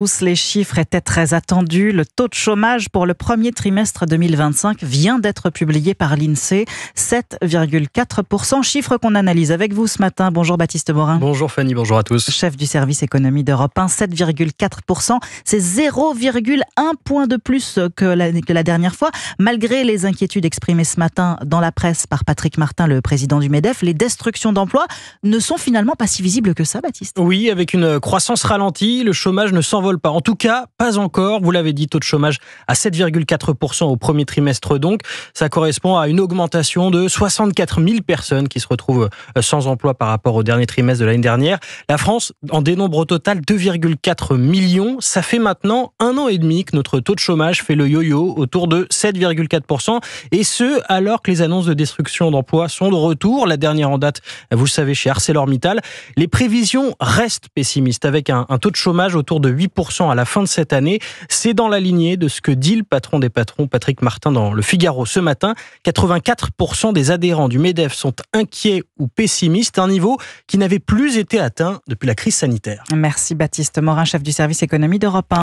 Tous les chiffres étaient très attendus. Le taux de chômage pour le premier trimestre 2025 vient d'être publié par l'INSEE, 7,4%, chiffre qu'on analyse avec vous ce matin. Bonjour Baptiste Morin. Bonjour Fanny, bonjour à tous. Chef du service économie d'Europe 1, 7,4%. C'est 0,1 point de plus que la dernière fois. Malgré les inquiétudes exprimées ce matin dans la presse par Patrick Martin, le président du MEDEF, les destructions d'emplois ne sont finalement pas si visibles que ça, Baptiste. Oui, avec une croissance ralentie, le chômage ne s'envole pas. En tout cas, pas encore. Vous l'avez dit, taux de chômage à 7,4% au premier trimestre donc. Ça correspond à une augmentation de 64 000 personnes qui se retrouvent sans emploi par rapport au dernier trimestre de l'année dernière. La France en dénombre au total 2,4 millions. Ça fait maintenant 1 an et demi que notre taux de chômage fait le yo-yo autour de 7,4%. Et ce, alors que les annonces de destruction d'emplois sont de retour. La dernière en date, vous le savez, chez ArcelorMittal. Les prévisions restent pessimistes avec un taux de chômage autour de 8% à la fin de cette année. C'est dans la lignée de ce que dit le patron des patrons, Patrick Martin, dans Le Figaro ce matin. 84% des adhérents du MEDEF sont inquiets ou pessimistes, un niveau qui n'avait plus été atteint depuis la crise sanitaire. Merci Baptiste Morin, chef du service économie d'Europe 1.